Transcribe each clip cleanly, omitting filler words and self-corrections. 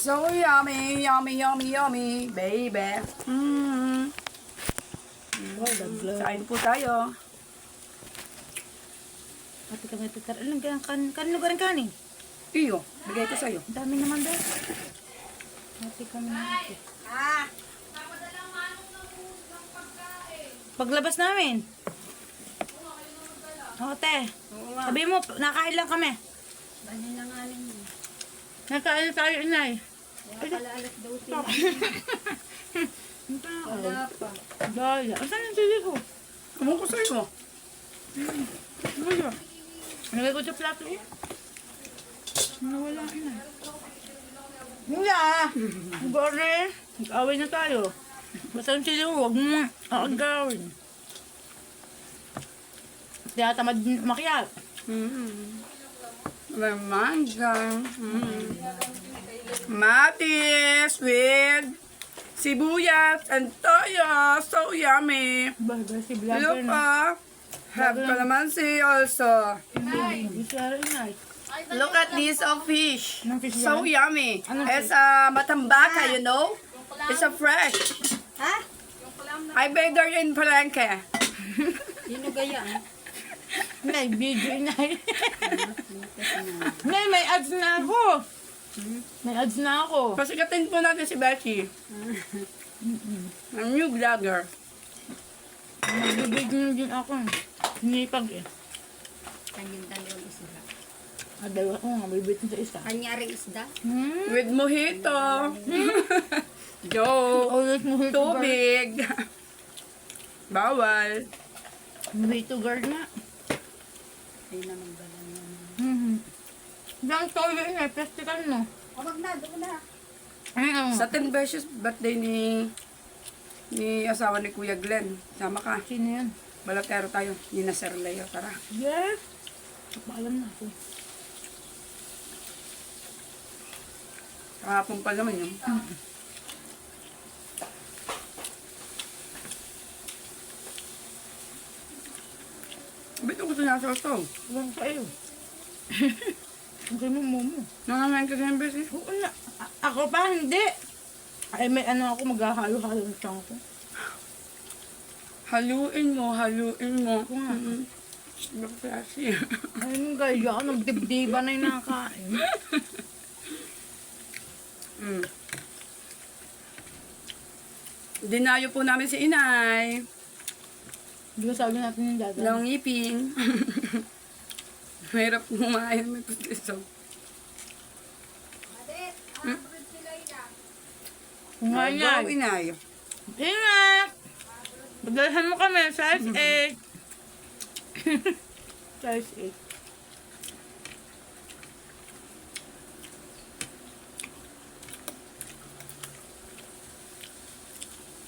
So yummy, yummy, yummy, yummy, baby. Kain po tayo. Pati kami tutar. Anong lugar ang kanin? Iyo, bigay ko sa'yo. Ang dami naman daw. Pati kami natin. Paglabas namin. Oo, te. Sabi mo, nakain lang kami. Ganyan lang alin mo. Nakain na tayo, inay. Kaya pala alas 12 na. Wala pa. Daya. Asan yung sili ko? Kumong ko sa'yo. Ano yun? Nagay ko sa plato eh. Nawala, inay. Hindi ah. Bore. Nag-away na tayo. Basta yung sili ko, huwag mo aagawin. Hindi tamad makiat. May mangga. Matis with sibuyas and toyo. So yummy. Baga si Look vlogger na. have calamansi also. Bisyara inay. Look at this of fish. Anong fish So yan? yummy. Anong It's a matambaka, you know? It's a fresh. Ha? I baked her in Palenque. Sino gaya? Nay, video inay. Nay, may ads na ako. May ads na ako. Pasikatin po natin si Becky. Ang new vlogger. Magbibigyan din ako. Hinipag eh. Kanyang dalawang isda. Dalawa ko nga, bibitin sa isa. Kanyari isda? With mojito. Joke. Always mo hito guard. Tubig. Bawal. Mojito guard na. Ay naman ba lang yan? Diyan toyo inay, plastikan mo. O wag na, doon na. Ano? Sa 10 beses birthday ni asawa ni Kuya Glenn. Sama ka. Sino yan? Balatero tayo. Ni Nasir Leo. Tara. Yes. Paalam na ako. Kahapon pa naman yun. Ba't ko gusto niya sa ito? Huwag kayo. Ang kayo mo. Nangangain ka 10 beses. Oo na. Ako pa, hindi. Ay, may ano ako, maghahalo-halo ng tiyan ko. Haluin mo, haluin mo. Ako nga. Bakasi. Ay, yung gaya, nagdibdiba na yung nakakain. Dinayo po namin si Inay. Di ba sabi natin yung dada? Ng ngipin. Mahirap kumain. May pustiso. Kumain Go, yan. Inay. Ingat! Magdalahan mo kami, size 8. Size 8.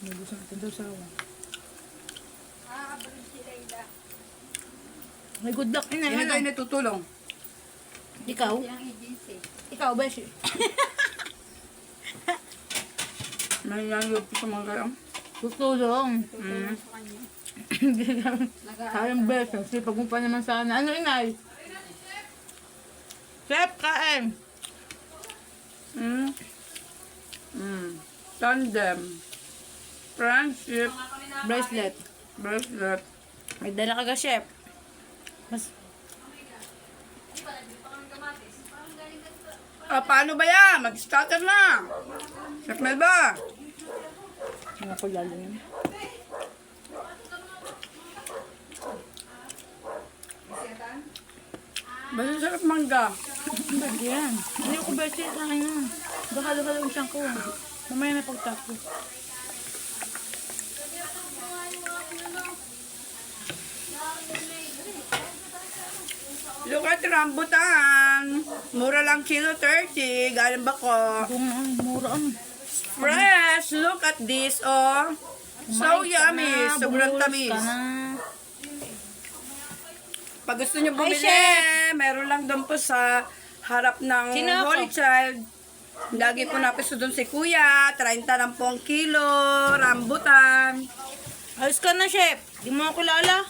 Nagusan natin daw sawa. May good luck ina. Sino Ano? tayo natutulong? Ikaw? Yung agency. Ikaw, Beshi. May nangyayot po sa mga kayang. Tutulong. Tutulong sa kanya. Sayang Beshi. Sipag mo pa naman sana. Ano inay? Chef, kain. Tandem. Friendship. Bracelet. Bracelet. May dala ka ga, chef. Mas Paano ba yan? Mag-starter na. Chef Melba. mga ko lalo yun. Basta sarap mangga. Ba't yan? Hindi ko Beshi. Kain na. Gahalo-halo yung siyang ko. Mamaya na pagtapos. Look at rambutan. Mura lang kilo 30. Galing ba ko? Kung ang mura ang. Fresh. Look at this, oh. So Kumain ka yummy. na, Sobrang bumulos tamis. ka na. Pag gusto nyo bumili, meron lang doon po sa harap ng Sino ako? Holy Child. Lagi po napiso doon si Kuya. 30 lang po ang kilo. Rambutan. Ayos ka na, chef. Di mo ako kilala.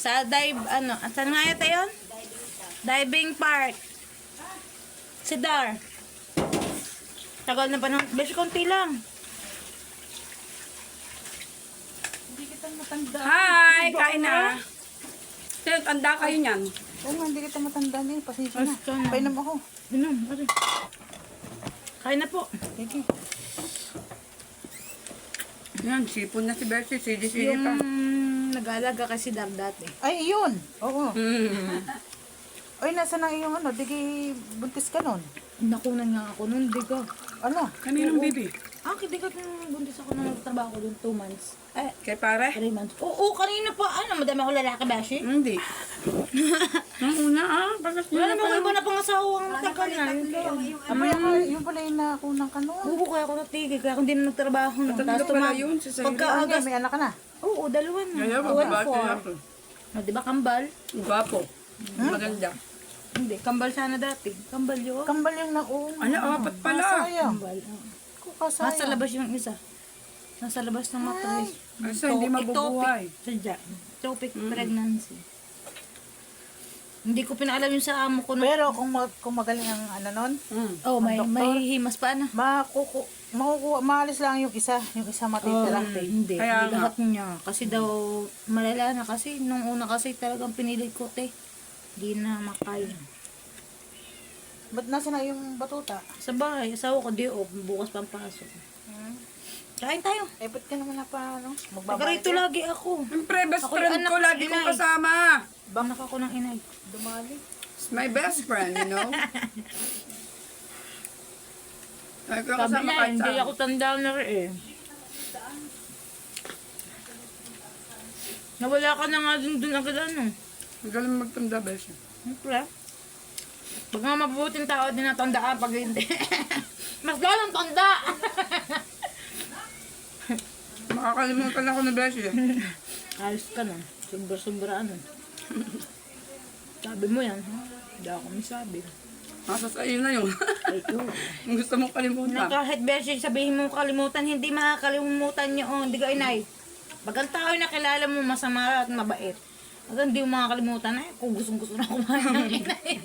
Sa dive, ano, saan nga yata yun? Diving park. Si Dar. Tagal na pa ng... Beshi, konti lang. Hindi kita matanda. Hi! Kain na. Sino, tanda kayo niyan. Oo nga, hindi kita matanda din. Pasensya na. Basta na. Painom ako. Inom. Ari. Kain na po. Sige. Yan, sipon na si Bessie. Sidi-sidi Yung pa. nag-aalaga kasi Dar dati. Ay, yun. Oo. Mm. Ay, nasa na iyong ano? Digi buntis ka nun. Nakunan nga ako nun. Di ko. Ano? Kaninong baby? Di ko nung buntis ako nung nagtrabaho ko dun 2 months. Kay pare? 3 months. Oo, kanina pa. Madami ako lalaki, Beshi. Hindi. Ang una bakit Wala yun naman iba na pangasawang matagal na. Yung pala yung nakunan ka nun. Oo, kaya ako natigil. Kaya ako hindi na nagtrabaho. No. Tatlo pala yun sa sarili. Pagka-agas. May anak ka na. Oo, 2 na. Kaya 1 babati 4. ako. Di ba kambal? Gwapo. Maganda. Hindi, kambal sana dati. Kambal yun. Kambal yung nakunan. Ano, apat pala. Sayang. Kambal. Kasayang. Nasa labas yung isa. Nasa labas ng matay. Asa, hindi mabubuhay. Sadya. Ectopic pregnancy. Hindi ko pinaalam yung sa amo ko. Pero kung magaling ang ano nun, Oh, may himas pa na. maalis lang yung isa matitira. Hindi. Kaya Hindi lahat niya. Kasi daw, malala na kasi. Nung una kasi talagang pinilit ko, Hindi na makaya. Ba't nasa na yung batuta? Sa bahay, asawa ko di off. Bukas pang pasok. Kain tayo. Eh, ba't ka naman na pa, ano? Nagarito lagi ako. Siyempre, best Ako friend yung anak ko. ng Lagi kong inay. kasama. Anak ako ng inay. Dumali. It's my best friend, you know? Lagi ko Sabi kasama niya, kahit hindi saan. ako tanda na rin eh. Nawala ka na nga dun agad ano. Magaling magtanda, Bessie. Siyempre. Pag nga mabubuting tao, din natandaan pag hindi. Mas galang tanda! Makakalimutan ako ni Bessie. Ayos ka na. Sobra-sobra ano. Sabi mo yan, ha? Hindi ako masabi. Nasa sa'yo na yun. Ay, ko. Kung gusto mong Na kalimutan. kahit beses sabihin mo kalimutan, hindi makakalimutan niyo. Hindi ka inay. Pag ang tao na kilala mo masama at mabait, pag hindi mo makakalimutan, kung gusto na kumain ng inay.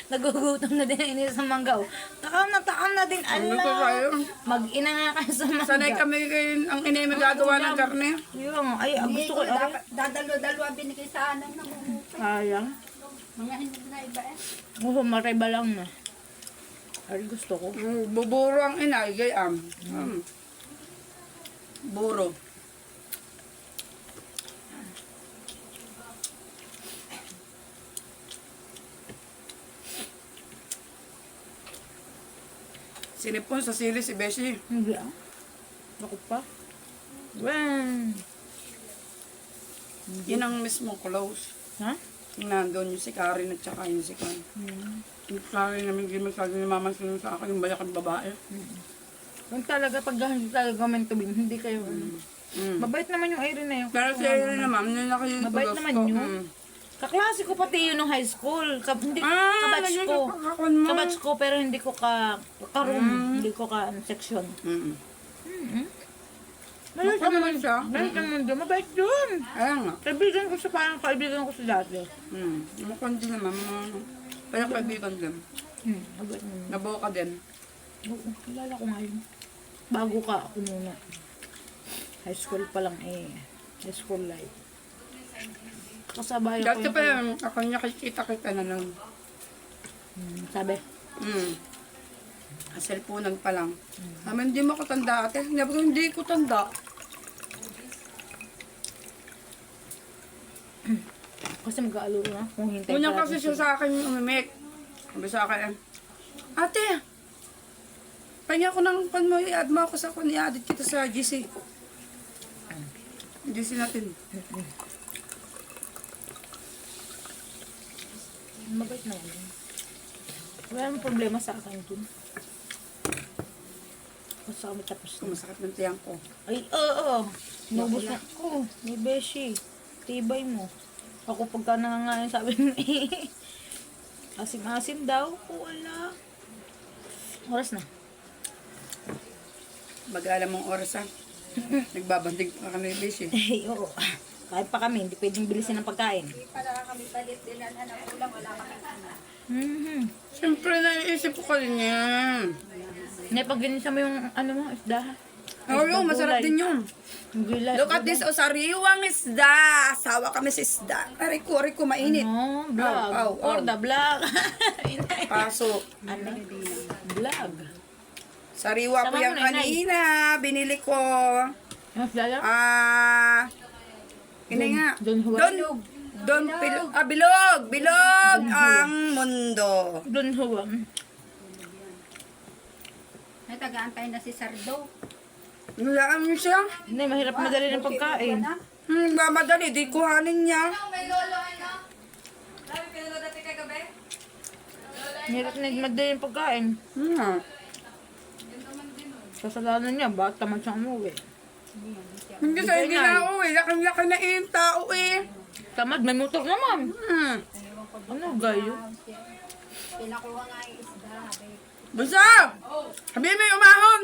Nagugutom na din ang inay sa manggaw. Takam na din, Ano ko sa'yo? Mag-ina nga kayo sa manggaw. Sanay kami kayo ang inay magagawa ng karne. Yun, ay, gusto ko. Dadalo-dalawa binigay sa anak na Sayang. mga hindi na iba eh. Oo, mariba lang na. Ay, gusto ko. Buburo ang inay, gayam. Buro. Sinipon sa sili si Beshi. Hindi ah. Ako pa. Wen. Yan ang mismo close. Ha? Yung nandun yung si Karen at saka yung si Karen. Yung Karen namin ginagsabi ni Mama Sino sa akin yung bayakan babae. Kung talaga, pag hindi talaga meant to be, hindi kayo. Mabait naman yung Irene na yun. Pero si Irene naman, nilaki yung Mabait tulos naman ko. yun. Kaklase ko pati yun nung high school. Hindi kabatch lagyan ko. ka pakakon mo. Kabatch ko pero hindi ko ka-room. Hindi ko ka-section. Mabait naman siya. Mabait naman doon. Mabait doon. Ayan nga. Kaibigan ko sa parang kaibigan ko sa dati. Mukhang din naman. Kaya kaibigan din. Mabait naman. Nabuo ka din. Oo, kilala ko nga yun. Bago ka ako muna. High school pa lang eh. High school life. Kasabay ako Dati pa yun, ako niya kita na lang. Sabi, Cellphone pa lang. Sabi, hindi mo ko tanda ate. Hindi ko tanda. kasi mag-aaluro na kung hintay Una pa kasi natin siya sa akin umimik. Sabi sa akin, ate, pahinga ko ng pan mo, i-add mo ako sa kung i-add kita sa GC. GC natin. Mabait na yun. Wala namang problema sa akin dun. Basta kami tapos na. Masakit ng tiyang ko. Ay, oo. Nubos na ako. Ni Beshi. Tibay mo. Ako pagka nangangain sabi mo asim-asim daw. Wala. Oras na. Mag-alam mong oras ha. Nagbabandig pa ka na yung base eh. Ay, oo. Kahit pa kami, hindi pwedeng bilisin ng pagkain. Hindi pala kami palit din ng ulam, wala kami ano. Mhm. Siyempre, naiisip ko ka rin yan. Hindi, pag ginisa mo yung ano mo, isda. Oo, yun, masarap din yun. Yung gulay. Look at this, o sariwang isda. Asawa kami sa isda. Aray ko, mainit. Ano? Vlog. Aw, aw, aw. Or the vlog. Pasok. Ano? Vlog. Sariwa ko Sama yan mo na, Nay. kanina. Binili ko. Mas lalo? Hindi nga. Don Juan. Bilog. Bilog ang mundo. Don Juan. Natagaan na si Sardo. Nulaan mo siya. Hindi, mahirap madali ng pagkain. Madali, di kuhanin niya. Mahirap na madali ng pagkain. Kasalanan niya, bakit tamad siyang umuwi? Hindi sa hindi na ako eh. Laki-laki na eh yung tao eh. Tamad, may motor naman. Ano, gayo? Pinakuha nga yung isda. Basta! Sabi mo yung umahon.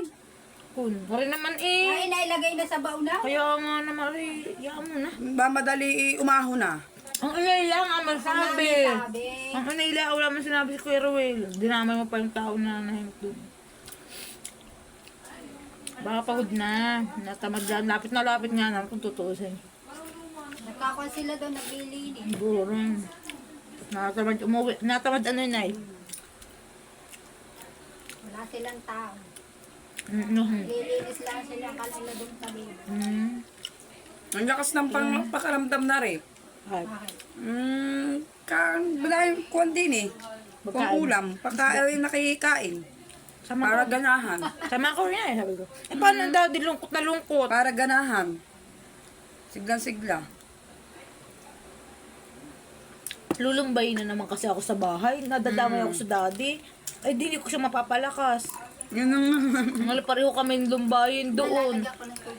Kun, rin naman eh. Ay, nailagay na sa bauna. Kaya nga naman rin, iyaan mo na. Ba madali umahon na. Ang inay lang ang masabi. Sabi. Ang inay lang, wala man sinabi si Kuya Ruel. Dinamay mo pa yung tao na nahimok doon. Baka pagod na. Natamad dyan. Lapit na lapit nga na kung tutuusin. Nagkakon sila doon, naglilinis. Burong. Natamad umuwi. Natamad ano yun ay? Wala silang tao. No. Lilinis lang sila kanila doon sa libo. Ang lakas ng pakaramdam na rin. Ay. Wala yung kuwan din eh. Kung Pagkain. ulam, pagkain nakikain. Sama Para ko. ganahan. Sama ko rin sabi ko. Eh paano daw di lungkot na lungkot? Para ganahan. Siglang-sigla. Lulumbay na naman kasi ako sa bahay. Nadadamay ako sa daddy. Ay di ko siya mapapalakas. Yun ang... Ngayon pareho kami lumbayin doon.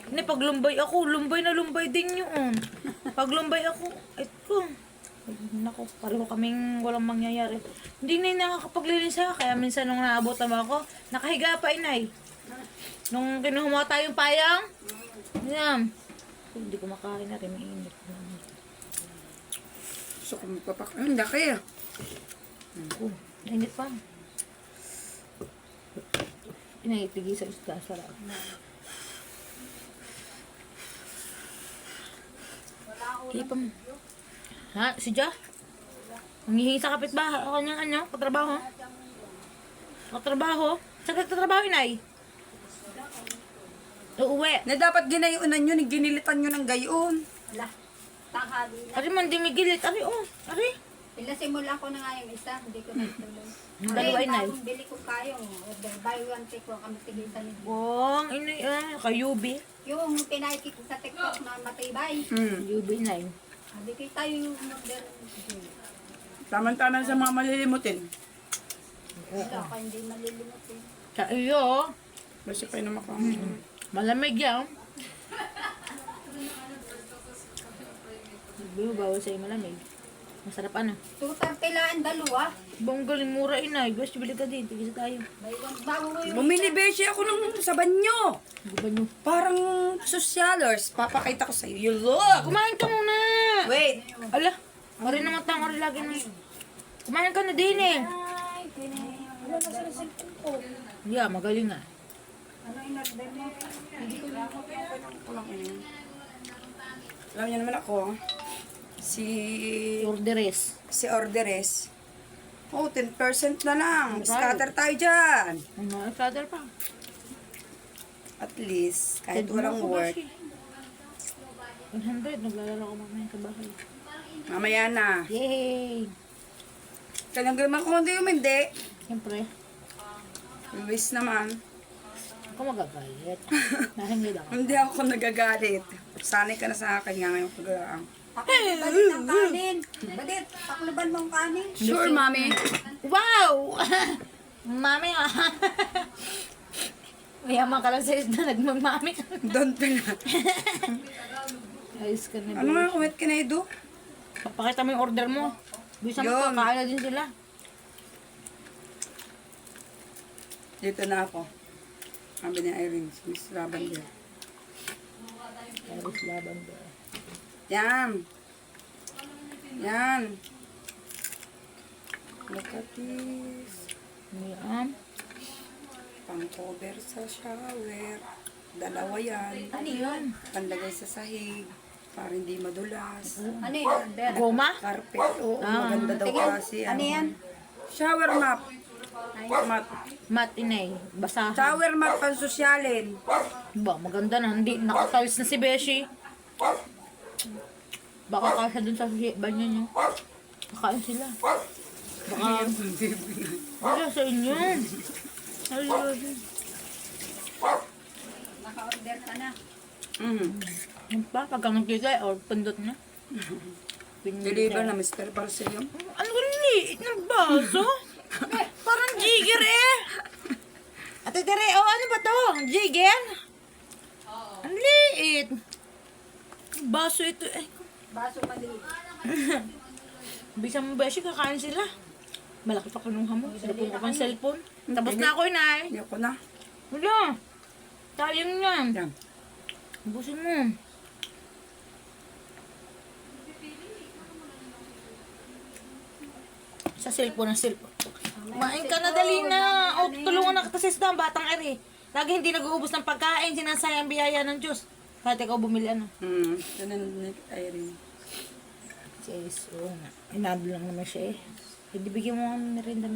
Hindi, pag lumbay ako, lumbay din yun. Pag lumbay ako, ko. Naku, pareho kaming walang mangyayari. Hindi na nakakapaglinis ako, kaya minsan nung naabot naman ako, nakahiga pa inay. Nung kinuha tayong payang, yan. Hindi ko makain na rin, mainit. Gusto ko magpapak... Ang laki ah. Mainit pa. Inaitigi sa isda, sarap. Hipa mo. Ha? Si Ja? Nangihingi sa kapitbahay. Ako niyang ano? Katrabaho? Katrabaho? Saan ka katrabaho, inay? Uuwi. Na dapat ginayunan nyo, ginilitan nyo ng gayon. Wala. Tanghali na. Ari man, di may gilit. Ari, oh. Ari. Pinasimula ko na nga yung isa, hindi ko natuloy. Dalawa, inay. Bili ko kayong order. Buy one, take one, kami tigisan nito. Bong, inay, kayubi. Yung pinaikit ko sa TikTok na matibay. Yubi, inay. Sabi ko tayo yung order. Tama-tama sa mga malilimutin. Wala ka hindi malilimutin. Sa iyo, Basta pa yun naman ka. malamig yan. Sabi mo, bawal sa'yo malamig. Masarap ano. Tutang pilaan dalawa. Bong galing mura, inay. Gusto, bili ka din. Tigisa tayo. Buy one, bago yung Bumili beshi ako ng sa banyo. Di ba nyo? Parang sosyalers. Papakita ko sa'yo. You look! Kumain ka muna! Wait. Ala, mari naman tang, mari lagi na. Kumain ka na din eh. Ay, wala na sila sa ko. Yeah, magaling nga. Ano yung order mo? Hindi ko lang Alam niyo naman ako. Orderes. Si Orderes. Oh, 10% na lang. Scatter tayo dyan. Ano, father pa. At least, kahit Ted, walang ako work. ba siya? 100, naglalaro ko mamaya sa bahay. Mamaya na. Yay! Talagang naman kung hindi. Siyempre, Luis naman. ako magagalit. Nahingid ako. Hindi ako nagagalit. Sanay ka na sa akin nga ngayong paglaang. Pakluban ng kanin. Badit, pakluban mong kanin. Sure, mami. Wow! Mami ah. Mayaman ka lang sa isda, nagmamami ka. Don't pala. Ayos ka na. Ano nga, kumit ka na ido? Pakita mo yung order mo. Bisa mo Yun. kakain na din sila. Dito na ako. Sabi ni Irene, Miss Lavender. Iris Lavender. Yan. Yan. Look at this. Yan. Pang-cover sa shower. Dalawa yan. Ano yun? Panlagay sa sahig. Para hindi madulas. Ano yun? Order? Goma? Carpet. Oo, maganda daw Tingin, kasi. ano yan? Shower map. Mat. Matinay. Basahan. Shower map pang sosyalin. Ba, maganda na. Hindi, nakatalis na si Beshi. Baka kasya dun sa banyo niyo. Kakain sila. Baka, wala sa inyo. Ayun. Naka-order ka na. Mm. Pa, pagka nagkigay, or pundot na. Deliver na Mr. Barcelona. Ano ka liit ng baso? Parang jigger eh. Ate Tere, oh ano ba to? Jigger? Ang liit. Baso ito eh. Baso maliit. Bisa mo beshi, kakain sila. Malaki pa kinuha mo. Silapon ko pang cellphone. Tapos na ako yun ay. Hindi ko na. Wala. Sayang yan. Yan. Ubusin mo. Sa cellphone ng cellphone. Kumain ka na, dali na. O, tulungan na kita sa isda, batang eri. Lagi hindi nag-uubos ng pagkain, sinasayang biyaya ng Diyos. Kahit ikaw bumili ano. Ganun ni Irene. Yes, oo nga. Inado lang naman siya eh. Hindi bigyan mo ng merinda.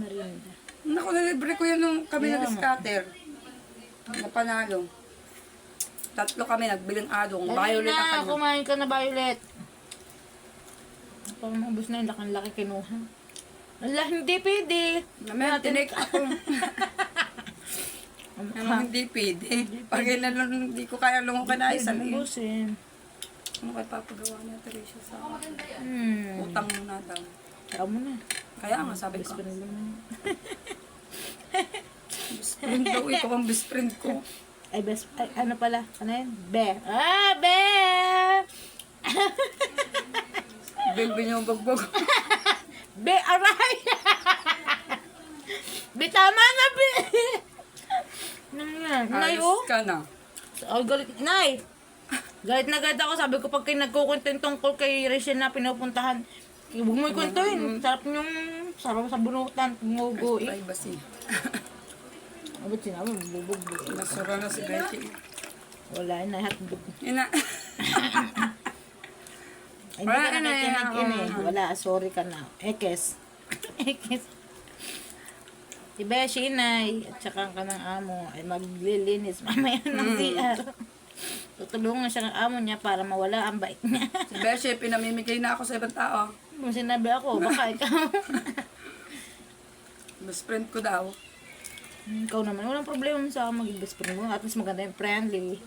Naku, nalibre ko yan nung kami Yeah. nag-scatter. Napanalo. 3 kami nagbiling adong. Dali Violet na, ang kanya. kumain ka na, Violet. Parang maubos na yung laki kinuha. Ala, hindi pwede. Namin, tinik ako. Ano hindi pwede. Pag hindi ko kaya lungukan na isa na yun. Ubusin. Ano kayo papagawa niya, Teresa, sa Hmm. utang muna daw. Kaya mo na. Kaya nga, sabi ko, Best friend mo na. best friend daw, ikaw ang best friend ko. Ay, ano pala? Ano yun? Be. Ah, Be! Bilbil niyo ang bagbag. Be, aray! Be, tama na, Be! Nang yan? Nay, Ayos oh. ka na. Ay, galit. Nay! Galit na galit ako. Sabi ko, pag nagkukwento tungkol kay Rachel na pinupuntahan, huwag mo ikwentuhin. Sarap sarap sa bunutan. Tumugo eh. Privacy. Abot sinabi, bubog. Nasura na si Betty. Wala na, hotdog. Ina. Ay, hindi ka Wala na nakikinig yan. Wala, sorry ka na. Ekes. Ekes. Si Beshi, Inay, at saka ka ng amo, ay maglilinis mamaya ng CR. Tutulungan siya ng amo niya para mawala ang bike niya. Si Beshi, pinamimigay na ako sa ibang tao. Kung sinabi ako, baka ikaw. Best friend ko daw. Ikaw naman, walang problema sa maging best friend mo. At least maganda yung friendly.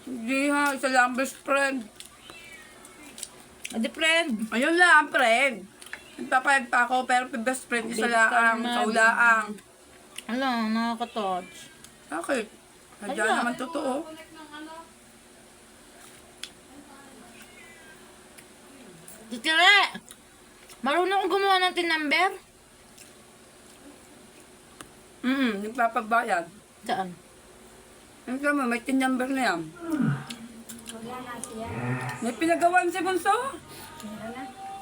Hindi ha, isa lang best friend. Adi friend. Ayun lang, friend. Nagpapayag pa ako, pero best friend, isa lang ang kaulaang. Ano, nakaka-touch. Bakit? Hadya Hala. naman totoo. Titire! Marunong kong gumawa ng tin number? Nagpapagbayad. Saan? Ang kama, may tin number na yan. May pinagawan si Bunso?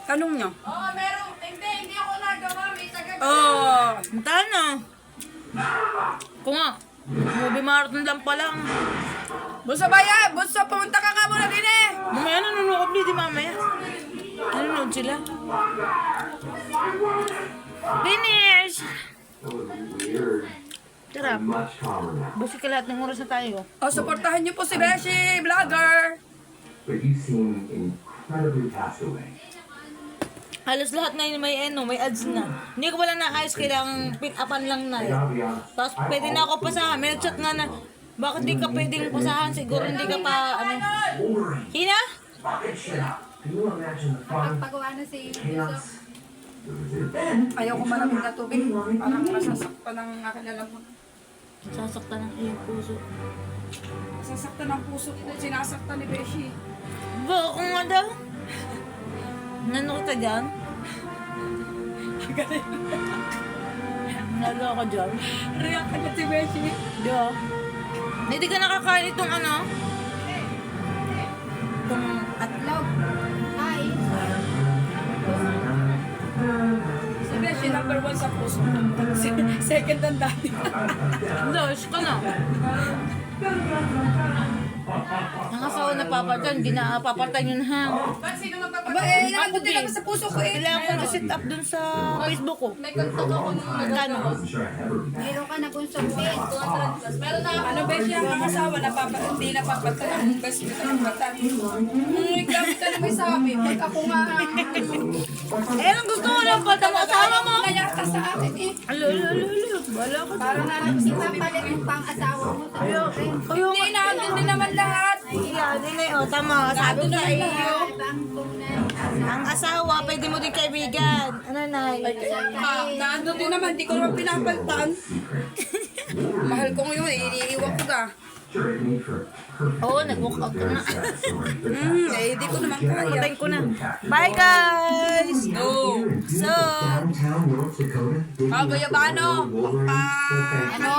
Tanong niyo. Oo, meron. Hindi ako nagawa. May tagagawa. Oo. Magkano? Kung nga, movie marathon lang pa lang. Bunso bayad! Bunso, pumunta ka nga muna din eh! Mamaya nanonood di mamaya. Nanonood sila. Finish! Tara, busi ka lahat ng oras na tayo. O, supportahan niyo po si Beshi, vlogger! But you seem incredibly castaway. Halos lahat na yun may may ads na. Hindi ko wala naayos, kailangan pick-upan lang na. And I'll be honest, Tapos pwede na ako pasahan. May nag-chat nga na, bakit di ka pwedeng pasahan? Siguro hindi ka pa, Wolverine, Hina? fucking shit up. Can you imagine the fun, Pagawa na si chaos? Then, Ayaw ko malamig na tubig. Parang masasaktan ng aking lalaman. Sasaktan ng iyong puso. Masasaktan ng puso ko. Sinasaktan ni Beshi. Ba, ako nga daw. Nano kita dyan? Nalo ako dyan. React agad si Beshi. Di ba? Hindi ka nakakain itong ano? Itong Atlog. Ay. Si Beshi, number 1 sa puso. Second ang dati. Dos ka na. Ang asawa na papatan, hindi na papatan yun ha. Aba eh, nandun din naman sa puso ko eh. Kailangan ko na sit up dun sa Facebook ko. Magkano? I'm sure I ever be back. Meron ka na kung sumpit. Ano Beshi, ang asawa hindi napapatan ang best ko ng bata. Gamit ka na may sabi. Pag ako nga, Eh, ang gusto mo lang pata mo asawa mo. nayata sa akin eh. Alo. Wala ka. Para na Ipapalit yung pang-asawa mo sa Hindi, nandun din naman lahat. Yan, o, tama. Sabi ko sa iyo. bangkong na Ang asawa, pwede mo din kaibigan. Ano, Nay? Nandun din naman, di ko naman pinapaltan. Mahal ko ngayon, iniiwan ko ka. Sure, it made for perfect. Oo, nag-walk out ka na. Sad story. Hindi ko naman kaya. Patayin ko na. Bye, guys! No. So, Downtown North Dakota. Bayabano. Wolverine. Ano?